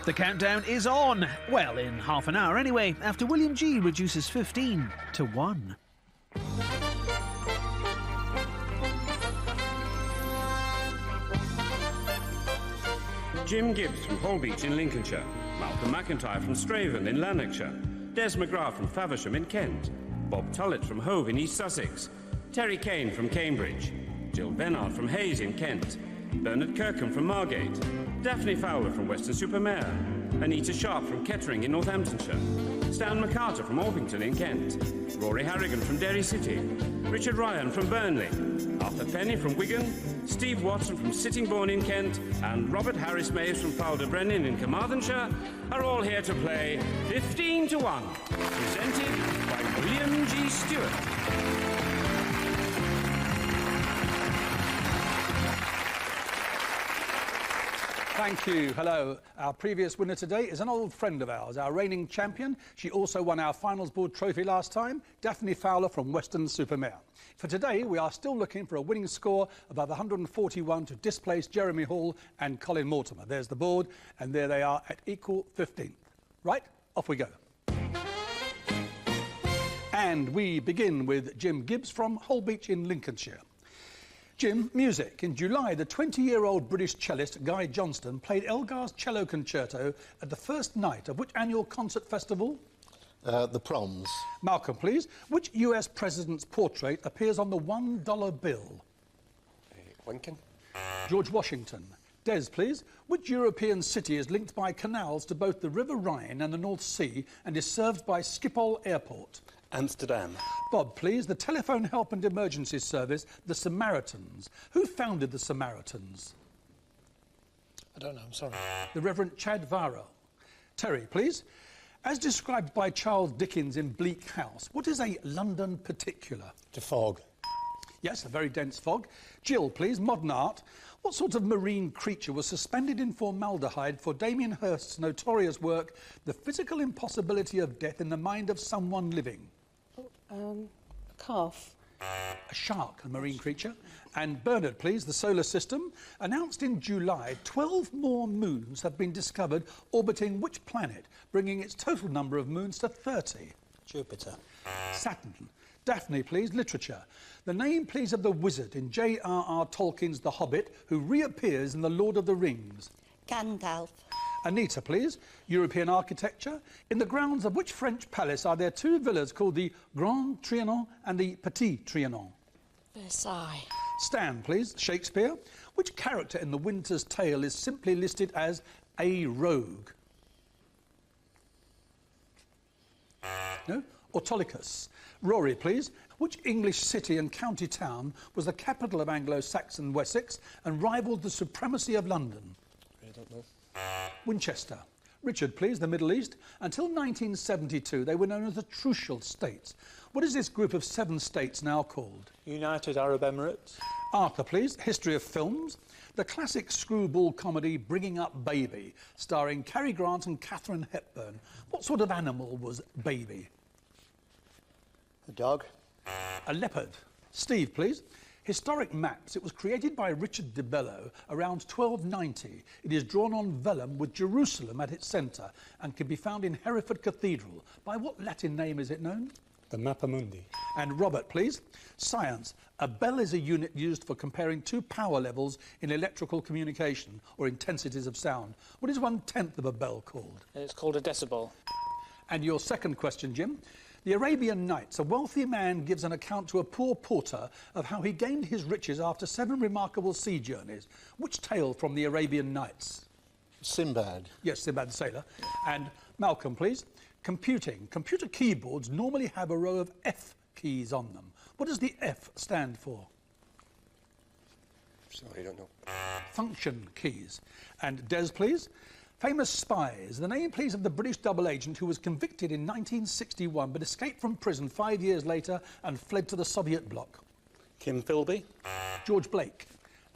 The countdown is on. Well, in half an hour anyway, after William G reduces 15 to 1. Jim Gibbs from Holbeach in Lincolnshire, Malcolm McIntyre from Straven in Lanarkshire, Des McGrath from Faversham in Kent, Bob Tullett from Hove in East Sussex, Terry Kane from Cambridge, Jill Bennard from Hayes in Kent, Bernard Kirkham from Margate, Daphne Fowler from Weston-super-Mare, Anita Sharp from Kettering in Northamptonshire, Stan McCarter from Orpington in Kent, Rory Harrigan from Derry City, Richard Ryan from Burnley, Arthur Penny from Wigan, Steve Watson from Sittingbourne in Kent, and Robert Harris Mays from Fowler Brennan in Carmarthenshire are all here to play 15 to 1, presented by William G. Stewart. Thank you. Hello. Our previous winner today is an old friend of ours, our reigning champion. She also won our Finals Board trophy last time, Daphne Fowler from Weston-super-Mare. For today, we are still looking for a winning score above 141 to displace Jeremy Hall and Colin Mortimer. There's the board, and there they are at equal 15th. Right, off we go. And we begin with Jim Gibbs from Holbeach in Lincolnshire. Jim, music. In July, the 20-year-old British cellist Guy Johnston played Elgar's Cello Concerto at the first night of which annual concert festival? The Proms. Malcolm, please. Which US president's portrait appears on the $1 bill? Lincoln. George Washington. Des, please. Which European city is linked by canals to both the River Rhine and the North Sea and is served by Schiphol Airport? Amsterdam. Bob, please. The telephone help and emergency service, the Samaritans. Who founded the Samaritans? I don't know, I'm sorry. The Reverend Chad Varro. Terry, please. As described by Charles Dickens in Bleak House, what is a London particular? The fog. Yes, a very dense fog. Jill, please. Modern art. What sort of marine creature was suspended in formaldehyde for Damien Hirst's notorious work, The Physical Impossibility of Death in the Mind of Someone Living? A calf. A shark, a marine creature. And Bernard, please, the solar system. Announced in July, 12 more moons have been discovered orbiting which planet, bringing its total number of moons to 30? Jupiter. Saturn. Daphne, please, literature. The name, please, of the wizard in J.R.R. Tolkien's The Hobbit, who reappears in The Lord of the Rings. Gandalf. Anita, please. European architecture. In the grounds of which French palace are there two villas called the Grand Trianon and the Petit Trianon? Versailles. Stan, please. Shakespeare. Which character in The Winter's Tale is simply listed as a rogue? No? Autolycus. Rory, please. Which English city and county town was the capital of Anglo-Saxon Wessex and rivalled the supremacy of London? I don't know. Winchester. Richard, please, the Middle East. Until 1972, they were known as the Trucial States. What is this group of 7 states now called? United Arab Emirates. Arthur, please. History of films. The classic screwball comedy Bringing Up Baby, starring Cary Grant and Katharine Hepburn. What sort of animal was Baby? A dog. A leopard. Steve, please. Historic maps. It was created by Richard de Bello around 1290. It is drawn on vellum with Jerusalem at its centre and can be found in Hereford Cathedral. By what Latin name is it known? The Mappamundi. And Robert, please. Science. A bell is a unit used for comparing 2 power levels in electrical communication or intensities of sound. What is 1/10 of a bell called? It's called a decibel. And your second question, Jim. The Arabian Nights. A wealthy man gives an account to a poor porter of how he gained his riches after 7 remarkable sea journeys. Which tale from the Arabian Nights? Sinbad. Yes, Sinbad the Sailor. And Malcolm, please. Computing. Computer keyboards normally have a row of F keys on them. What does the F stand for? Sorry, I don't know. Function keys. And Des, please. Famous spies. The name, please, of the British double agent who was convicted in 1961 but escaped from prison 5 years later and fled to the Soviet bloc. Kim Philby. George Blake.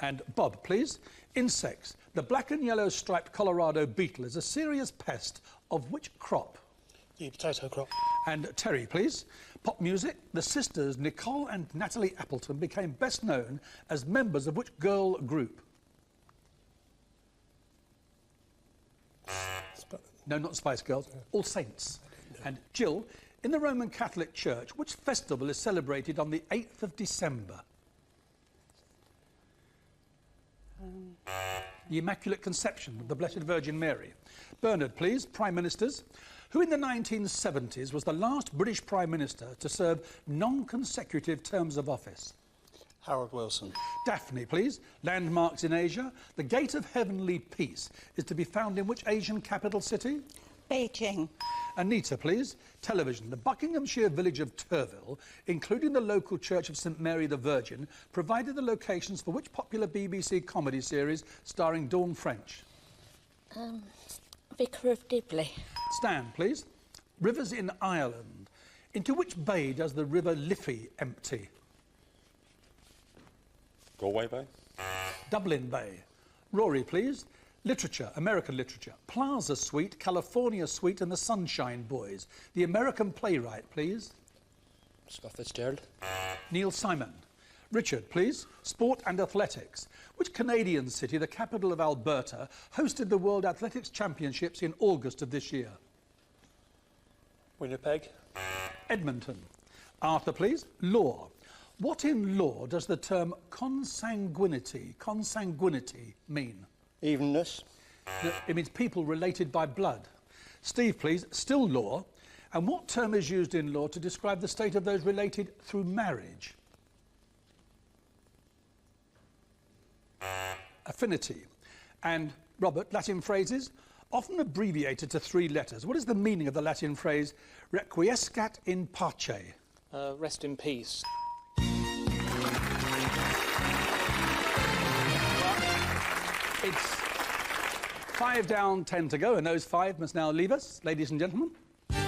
And Bob, please. Insects. The black and yellow striped Colorado beetle is a serious pest of which crop? The potato crop. And Terry, please. Pop music. The sisters Nicole and Natalie Appleton became best known as members of which girl group? No, not Spice Girls. All Saints. And Jill, in the Roman Catholic Church, which festival is celebrated on the 8th of December? The Immaculate Conception of the Blessed Virgin Mary. Bernard, please. Prime Ministers. Who in the 1970s was the last British Prime Minister to serve non-consecutive terms of office? Harold Wilson. Daphne, please. Landmarks in Asia. The Gate of Heavenly Peace is to be found in which Asian capital city? Beijing. Anita, please. Television. The Buckinghamshire village of Turville, including the local church of St Mary the Virgin, provided the locations for which popular BBC comedy series starring Dawn French? Vicar of Dibley. Stan, please. Rivers in Ireland. Into which bay does the River Liffey empty? Galway Bay. Dublin Bay. Rory, please. Literature, American literature. Plaza Suite, California Suite and the Sunshine Boys. The American playwright, please. Scott Fitzgerald. Neil Simon. Richard, please. Sport and athletics. Which Canadian city, the capital of Alberta, hosted the World Athletics Championships in August of this year? Winnipeg. Edmonton. Arthur, please. Law. What in law does the term consanguinity mean? Evenness. It means people related by blood. Steve, please. Still law. And what term is used in law to describe the state of those related through marriage? Affinity. And Robert, Latin phrases, often abbreviated to 3 letters. What is the meaning of the Latin phrase requiescat in pace? Rest in peace. It's 5 down, 10 to go, and those 5 must now leave us, ladies and gentlemen. And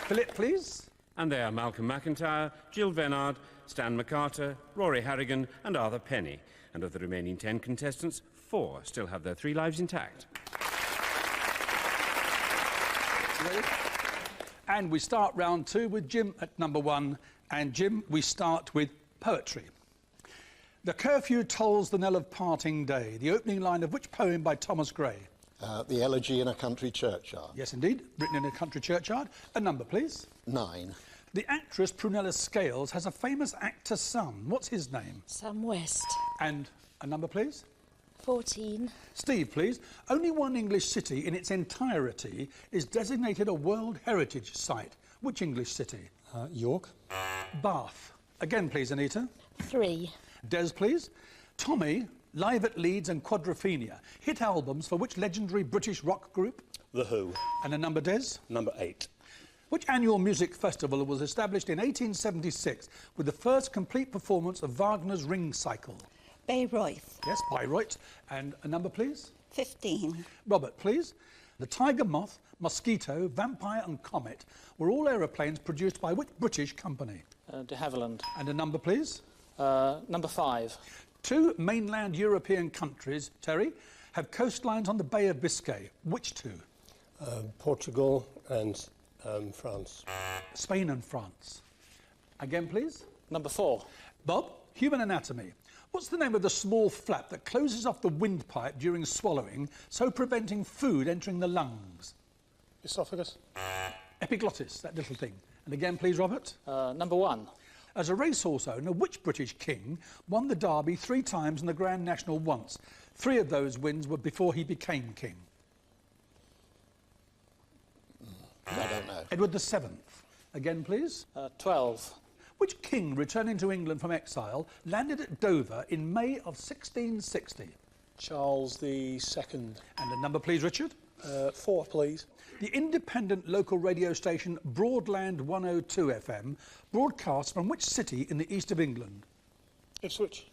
Philip, please. And they are Malcolm McIntyre, Jill Venard, Stan McCarter, Rory Harrigan and Arthur Penny. And of the remaining 10 contestants, 4 still have their 3 lives intact. Ready? And we start round 2 with Jim at number 1. And Jim, we start with poetry. The curfew tolls the knell of parting day, the opening line of which poem by Thomas Gray? The Elegy in a Country Churchyard. Yes, indeed, written in a country churchyard. A number, please. 9. The actress Prunella Scales has a famous actor son. What's his name? Sam West. And a number, please. 14. Steve, please. Only one English city in its entirety is designated a World Heritage Site. Which English city? York. Bath. Again, please, Anita. 3. Des, please. Tommy, Live at Leeds and Quadrophenia. Hit albums for which legendary British rock group? The Who. And a number, Des? Number 8. Which annual music festival was established in 1876 with the first complete performance of Wagner's Ring Cycle? Bayreuth. Yes, Bayreuth. And a number, please? 15. Robert, please. The Tiger Moth, Mosquito, Vampire and Comet were all aeroplanes produced by which British company? De Havilland. And a number, please? Number 5. 2 mainland European countries, Terry, have coastlines on the Bay of Biscay. Which 2? Portugal and France. Spain and France. Again, please? Number 4. Bob, human anatomy. What's the name of the small flap that closes off the windpipe during swallowing, so preventing food entering the lungs? Esophagus. Epiglottis, that little thing. And again, please, Robert? Number 1. As a racehorse owner, which British king won the Derby 3 times and the Grand National once? 3 of those wins were before he became king. I don't know. Edward VII. Again, please? 12. Which king, returning to England from exile, landed at Dover in May of 1660? Charles II. And a number, please, Richard? 4, please. The independent local radio station Broadland 102 FM broadcasts from which city in the east of England? Ipswich.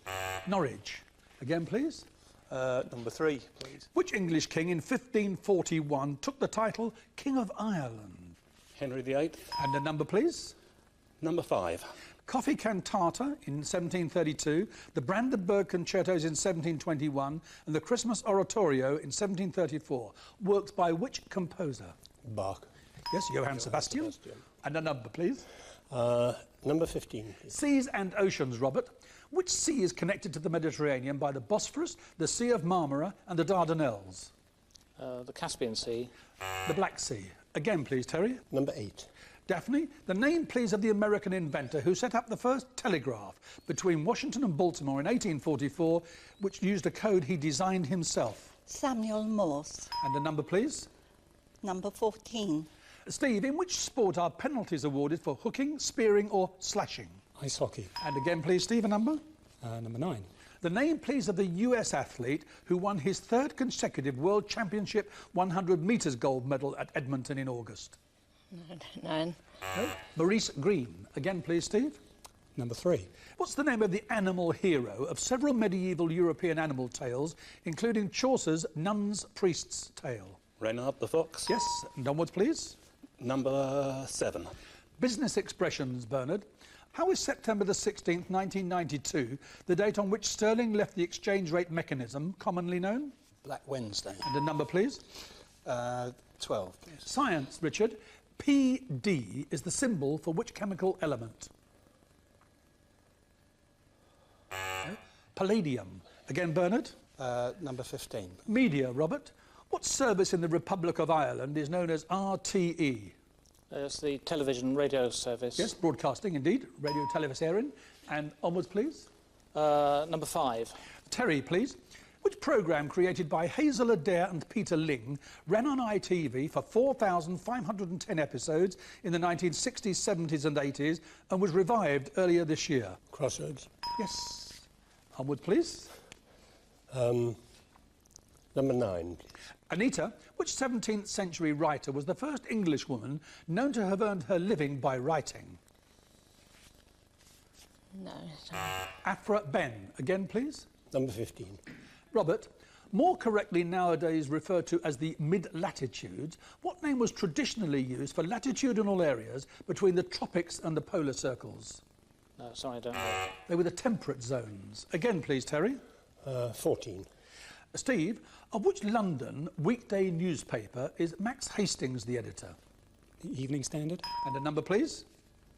Norwich. Again, please? Number 3, please. Which English king in 1541 took the title King of Ireland? Henry VIII. And a number, please? Number 5. Coffee Cantata in 1732, the Brandenburg Concertos in 1721, and the Christmas Oratorio in 1734. Works by which composer? Bach. Yes, Johann Sebastian. And a number, please? Number 15, please. Seas and oceans, Robert. Which sea is connected to the Mediterranean by the Bosphorus, the Sea of Marmara and the Dardanelles? The Caspian Sea. The Black Sea. Again, please, Terry. Number 8. Daphne, the name, please, of the American inventor who set up the first telegraph between Washington and Baltimore in 1844, which used a code he designed himself. Samuel Morse. And a number, please. Number 14. Steve, in which sport are penalties awarded for hooking, spearing or slashing? Ice hockey. And again, please, Steve, a number. Number 9. The name, please, of the US athlete who won his third consecutive World Championship 100 metres gold medal at Edmonton in August. I don't know. No? Maurice Green. Again, please, Steve. Number 3. What's the name of the animal hero of several medieval European animal tales, including Chaucer's Nun's Priest's Tale? Reynard the Fox. Yes, and onwards, please. Number 7. Business expressions, Bernard. How is September the 16th, 1992, the date on which sterling left the exchange rate mechanism, commonly known? Black Wednesday. And a number, please. 12, please. Science, Richard. PD is the symbol for which chemical element? Palladium. Again, Bernard. Number 15. Media, Robert. What service in the Republic of Ireland is known as RTE? It's the television radio service. Yes, broadcasting, indeed. Radio Televisión. And onwards, please. Number 5. Terry, please. Which programme created by Hazel Adair and Peter Ling ran on ITV for 4,510 episodes in the 1960s, 70s and 80s and was revived earlier this year? Crossroads. Yes. Onward, please. Number 9, please. Anita, which 17th century writer was the first Englishwoman known to have earned her living by writing? No. Afra Ben. Again, please. Number 15. Robert, more correctly nowadays referred to as the mid-latitudes, what name was traditionally used for latitudinal areas between the tropics and the polar circles? No, sorry, I don't know. They were the temperate zones. Again, please, Terry. 14. Steve, of which London weekday newspaper is Max Hastings the editor? The Evening Standard. And a number, please.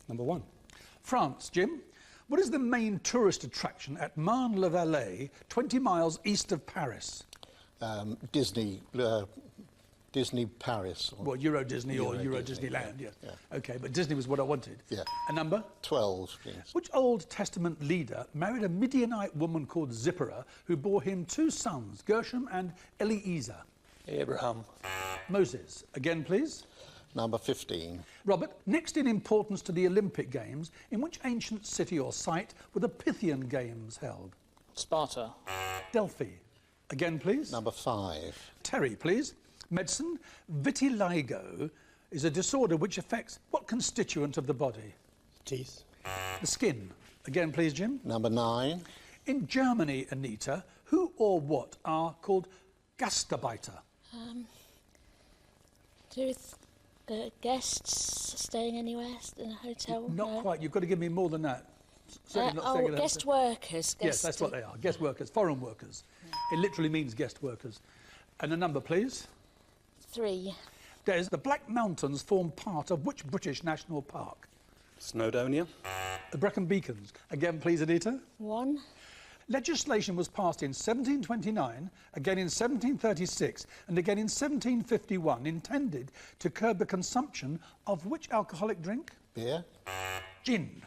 Number 1. France, Jim. What is the main tourist attraction at Marne-le-Vallée, 20 miles east of Paris? Disney Paris. Well, Euro Disney or Euro Disney, Disneyland, yes. yeah. OK, but Disney was what I wanted. Yeah. A number? 12, please. Which Old Testament leader married a Midianite woman called Zipporah, who bore him 2 sons, Gershom and Eliezer? Abraham. Moses. Again, please. Number 15. Robert, next in importance to the Olympic Games, in which ancient city or site were the Pythian Games held? Sparta. Delphi. Again, please. Number 5. Terry, please. Medicine. Vitiligo is a disorder which affects what constituent of the body? Teeth. The skin. Again, please, Jim. Number 9. In Germany, Anita, who or what are called Gastarbeiter? Do with guests staying anywhere in a hotel? Not quite. You've got to give me more than that. Certainly not staying at a guest hotel. workers. Yes, that's what they are. Guest workers, foreign workers. It literally means guest workers. And a number, please. 3. Des, the Black Mountains form part of which British national park? Snowdonia. The Brecon Beacons. Again, please, Anita. 1. Legislation was passed in 1729, again in 1736, and again in 1751, intended to curb the consumption of which alcoholic drink? Beer. Gin.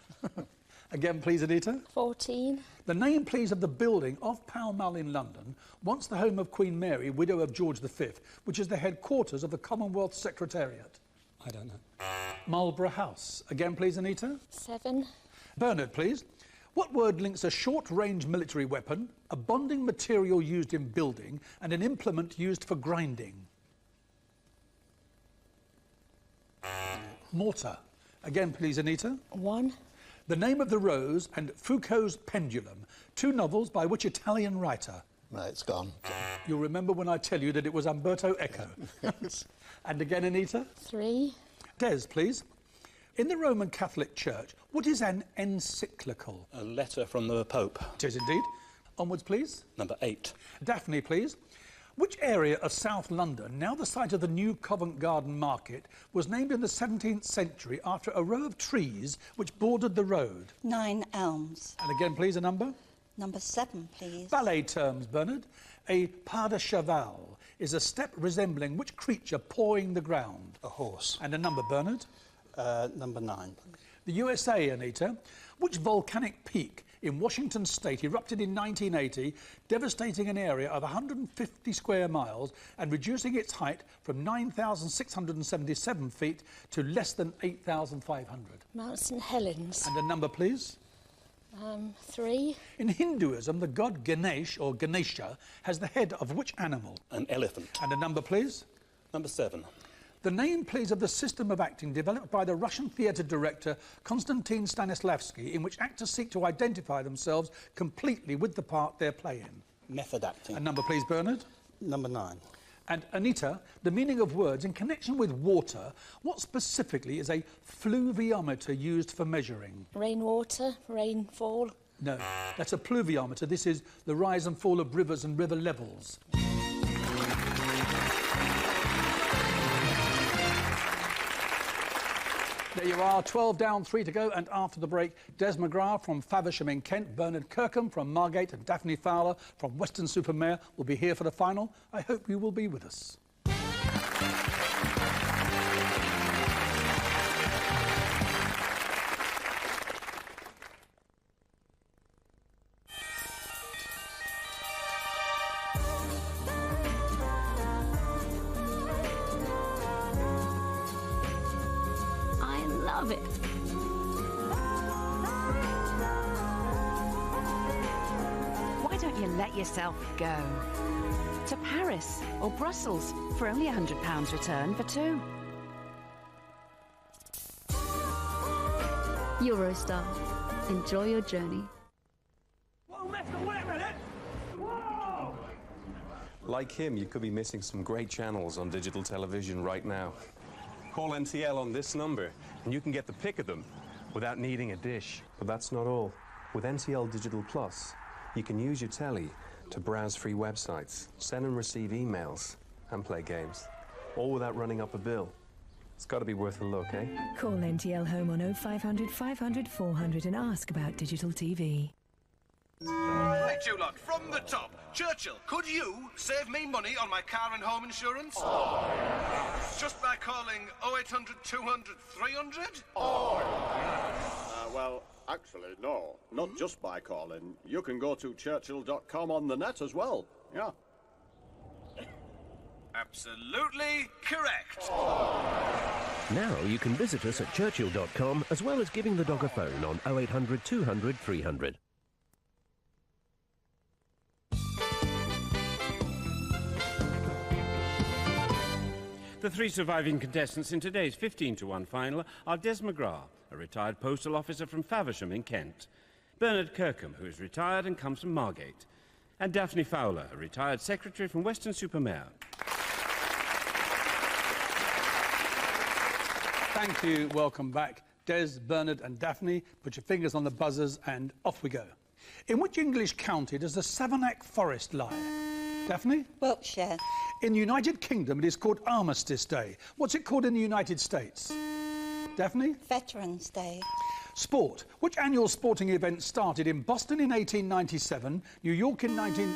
Again, please, Anita. 14. The name, please, of the building of Pall Mall in London, once the home of Queen Mary, widow of George V, which is the headquarters of the Commonwealth Secretariat. I don't know. Marlborough House. Again, please, Anita. 7. Bernard, please. What word links a short-range military weapon, a bonding material used in building, and an implement used for grinding? Mortar. Again, please, Anita. 1. The Name of the Rose and Foucault's Pendulum, 2 novels by which Italian writer? Right, it's gone. You'll remember when I tell you that it was Umberto Eco. And again, Anita. 3. Des, please. In the Roman Catholic Church, what is an encyclical? A letter from the Pope. It is indeed. Onwards, please. Number 8. Daphne, please. Which area of South London, now the site of the new Covent Garden Market, was named in the 17th century after a row of trees which bordered the road? 9 Elms. And again, please, a number? Number 7, please. Ballet terms, Bernard. A pas de cheval is a step resembling which creature pawing the ground? A horse. And a number, Bernard? Number 9. The USA, Anita. Which volcanic peak in Washington state erupted in 1980, devastating an area of 150 square miles and reducing its height from 9,677 feet to less than 8,500? Mount St Helens. And a number, please? 3. In Hinduism, the god Ganesh, or Ganesha, has the head of which animal? An elephant. And a number, please? Number 7. The name, please, of the system of acting developed by the Russian theatre director Konstantin Stanislavski, in which actors seek to identify themselves completely with the part they're playing. Method acting. A number, please, Bernard? Number 9. And Anita, the meaning of words in connection with water, what specifically is a fluviometer used for measuring? Rainwater, rainfall. No, that's a pluviometer. This is the rise and fall of rivers and river levels. There you are, 12 down, 3 to go, and after the break, Des McGrath from Faversham in Kent, Bernard Kirkham from Margate, and Daphne Fowler from Weston-super-Mare will be here for the final. I hope you will be with us. Love it. Why don't you let yourself go? To Paris or Brussels for only £100 return for 2. Eurostar. Enjoy your journey. Like him, you could be missing some great channels on digital television right now. Call NTL on this number, and you can get the pick of them without needing a dish. But that's not all. With NTL Digital Plus, you can use your telly to browse free websites, send and receive emails, and play games, all without running up a bill. It's got to be worth a look, eh? Call NTL Home on 0500 500 400 and ask about digital TV. Right, you lot, from the top. Churchill, could you save me money on my car and home insurance? Just by calling 0800 200 300? Well, actually, no. Not just by calling. You can go to churchill.com on the net as well. Yeah. Absolutely correct. Now you can visit us at churchill.com as well as giving the dog a phone on 0800 200 300. The 3 surviving contestants in today's 15-to-1 final are Des McGrath, a retired postal officer from Faversham in Kent, Bernard Kirkham, who is retired and comes from Margate, and Daphne Fowler, a retired secretary from Weston-super-Mare. Thank you. Welcome back. Des, Bernard and Daphne, put your fingers on the buzzers and off we go. In which English county does the Savernake Forest lie? Daphne? Wiltshire. In the United Kingdom, it is called Armistice Day. What's it called in the United States? Daphne? Veterans Day. Sport. Which annual sporting event started in Boston in 1897, New York in 19...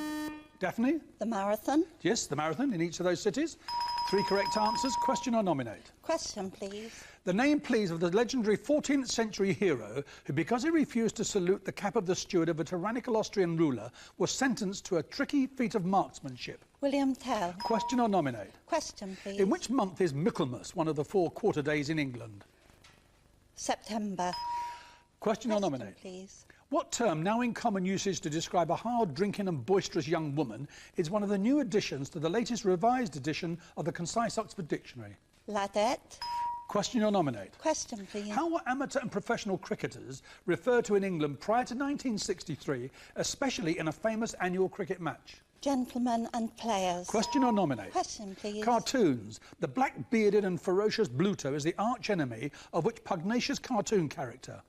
Daphne? The marathon. Yes, the marathon in each of those cities. 3 correct answers. Question or nominate? Question, please. The name, please, of the legendary 14th century hero who, because he refused to salute the cap of the steward of a tyrannical Austrian ruler, was sentenced to a tricky feat of marksmanship. William Tell. Question or nominate? Question, please. In which month is Michaelmas, one of the 4 quarter days in England? September. Question or nominate? Please. What term, now in common usage to describe a hard-drinking and boisterous young woman, is one of the new additions to the latest revised edition of the Concise Oxford Dictionary? Ladette. Question or nominate? Question, please. How were amateur and professional cricketers referred to in England prior to 1963, especially in a famous annual cricket match? Gentlemen and players. Question or nominate? Question, please. Cartoons. The black-bearded and ferocious Bluto is the arch-enemy of which pugnacious cartoon character?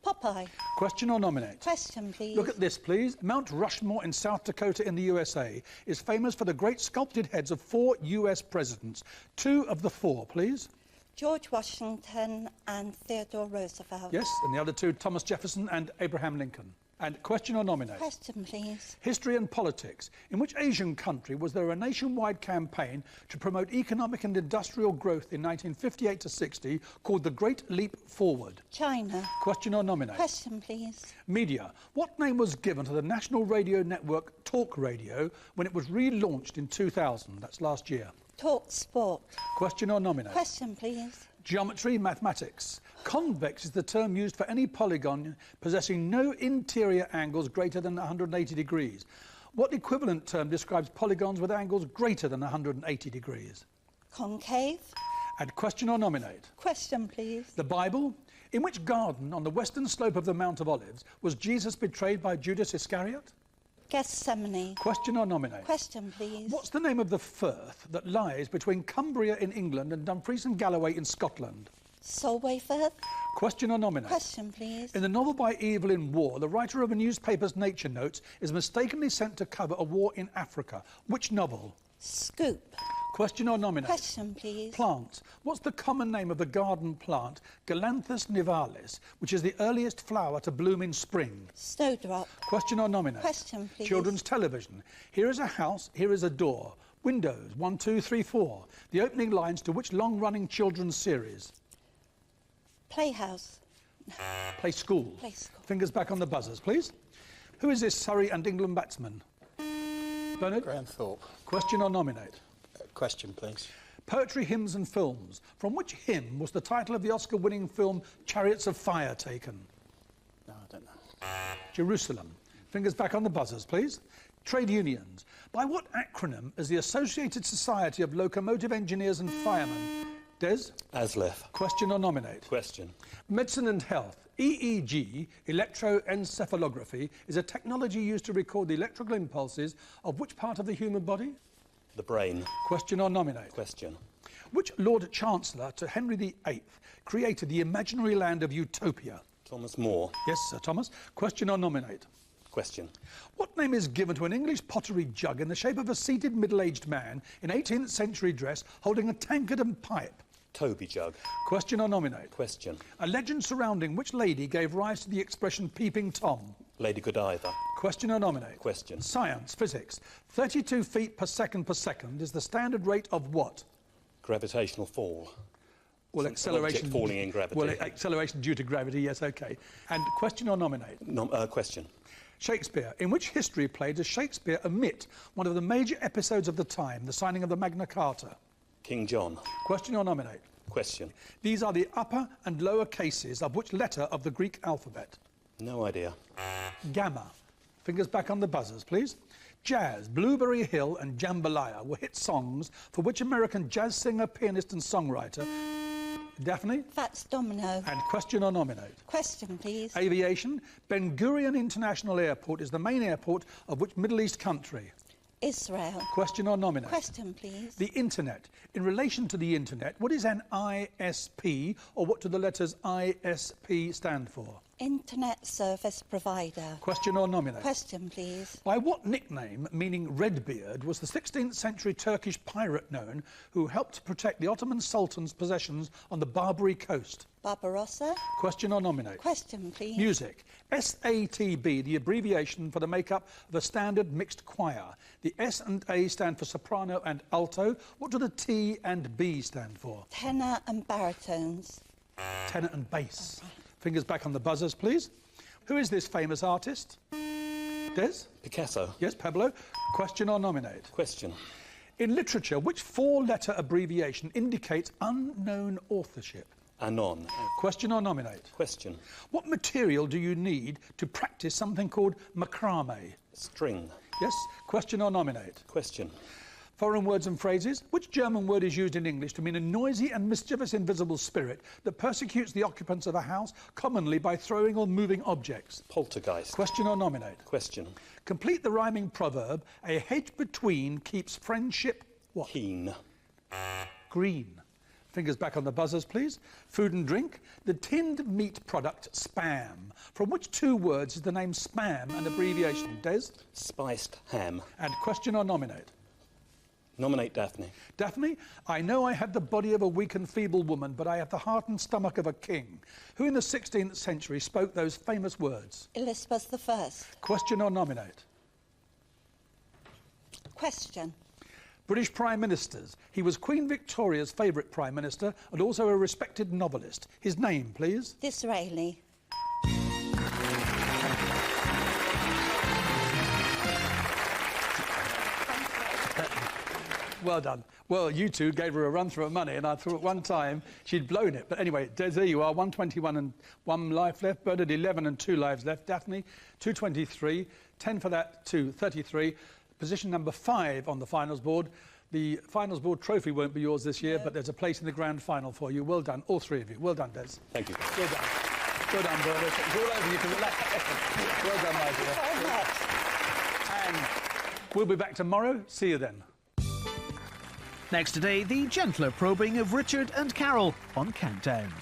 Popeye. Question or nominate? Question, please. Look at this, please. Mount Rushmore in South Dakota in the USA is famous for the great sculpted heads of 4 US presidents. 2 of the 4, please. George Washington and Theodore Roosevelt. Yes, and the other 2, Thomas Jefferson and Abraham Lincoln. And question or nominate? Question, please. History and politics. In which Asian country was there a nationwide campaign to promote economic and industrial growth in 1958 to 60 called the Great Leap Forward? China. Question or nominate? Question, please. Media. What name was given to the national radio network Talk Radio when it was relaunched in 2000? That's last year. Talk Sport. Question or nominate? Question, please. Geometry, mathematics. Convex is the term used for any polygon possessing no interior angles greater than 180 degrees. What equivalent term describes polygons with angles greater than 180 degrees? Concave. And question or nominate? Question, please. The Bible. In which garden on the western slope of the Mount of Olives was Jesus betrayed by Judas Iscariot? Gethsemane. Question or nominate? Question, please. What's the name of the firth that lies between Cumbria in England and Dumfries and Galloway in Scotland? Solway Firth. Question or nominate? Question, please. In the novel by Evelyn Waugh, the writer of a newspaper's nature notes is mistakenly sent to cover a war in Africa. Which novel? Scoop. Question or nominate? Question, please. Plants. What's the common name of the garden plant Galanthus nivalis, which is the earliest flower to bloom in spring? Snowdrop. Question or nominate? Question, please. Children's television. Here is a house, here is a door. Windows, 1, 2, 3, 4. The opening lines to which long-running children's series? Playhouse. Play School. Play School. Fingers back on the buzzers, please. Who is this Surrey and England batsman? Bernard? Graham Thorpe. Question or nominate? Question, please. Poetry, hymns and films. From which hymn was the title of the Oscar-winning film Chariots of Fire taken? No, I don't know. Jerusalem. Fingers back on the buzzers, please. Trade unions. By what acronym is the Associated Society of Locomotive Engineers and Firemen? Des? ASLEF. Question or nominate? Question. Medicine and health. EEG, electroencephalography, is a technology used to record the electrical impulses of which part of the human body? The brain. Question or nominate? Question. Which Lord Chancellor to Henry VIII created the imaginary land of Utopia? Thomas More. Yes, Sir Thomas. Question or nominate? Question. What name is given to an English pottery jug in the shape of a seated middle-aged man in 18th century dress holding a tankard and pipe? Toby Jug. Question or nominate? Question. A legend surrounding which lady gave rise to the expression peeping Tom? Lady Godiva. Question or nominate? Question. Science, physics. 32 feet per second is the standard rate of what? Gravitational fall. Well, Some acceleration. object falling in gravity. Well, acceleration due to gravity, yes, OK. And question or nominate? Question. Shakespeare. In which history play does Shakespeare omit one of the major episodes of the time, the signing of the Magna Carta? King John. Question or nominate? Question. These are the upper and lower cases of which letter of the Greek alphabet? No idea. Gamma. Fingers back on the buzzers, please. Jazz, Blueberry Hill and Jambalaya were hit songs for which American jazz singer, pianist and songwriter? Daphne? Fats Domino. And question or nominate? Question, please. Aviation. Ben Gurion International Airport is the main airport of which Middle East country? Israel. Question or nominate? Question, please. The Internet. In relation to the Internet, what is an ISP, or what do the letters ISP stand for? Internet Service Provider. Question or nominate? Question, please. By what nickname, meaning Redbeard, was the 16th century Turkish pirate known who helped to protect the Ottoman Sultan's possessions on the Barbary coast? Barbarossa. Question or nominate? Question, please. Music. SATB, the abbreviation for the makeup of a standard mixed choir. The S and A stand for soprano and alto. What do the T and B stand for? Tenor and baritones. Tenor and bass. Fingers back on the buzzers, please. Who is this famous artist? Des? Picasso. Yes, Pablo. Question or nominate? Question. In literature, which 4-letter abbreviation indicates unknown authorship? Anon. Question or nominate? Question. What material do you need to practice something called macrame? String. Yes. Question or nominate? Question. Foreign words and phrases. Which German word is used in English to mean a noisy and mischievous invisible spirit that persecutes the occupants of a house, commonly by throwing or moving objects? Poltergeist. Question or nominate? Question. Complete the rhyming proverb, a hedge between keeps friendship what? Keen. Green. Fingers back on the buzzers, please. Food and drink. The tinned meat product Spam. From which two words is the name Spam an abbreviation? Des? Spiced ham. And question or nominate? Nominate Daphne. Daphne, I know I had the body of a weak and feeble woman, but I have the heart and stomach of a king. Who in the 16th century spoke those famous words? Elizabeth I. Question or nominate? Question. British Prime Ministers. He was Queen Victoria's favourite Prime Minister and also a respected novelist. His name, please? Disraeli. Well done. Well, you two gave her a run through of money, and I thought at one time she'd blown it. But anyway, Des, there you are, 121 and 1 life left. Bernard, 11 and 2 lives left. Daphne, 223. 10 for that, 233. Position number 5 on the finals board. The finals board trophy won't be yours this year, but there's a place in the grand final for you. Well done, all three of you. Well done, Des. Thank you. Well done. Well done, Bernard. It's all over. You can relax. Well done, my dear. And we'll be back tomorrow. See you then. Next today, the gentler probing of Richard and Carol on Countdown.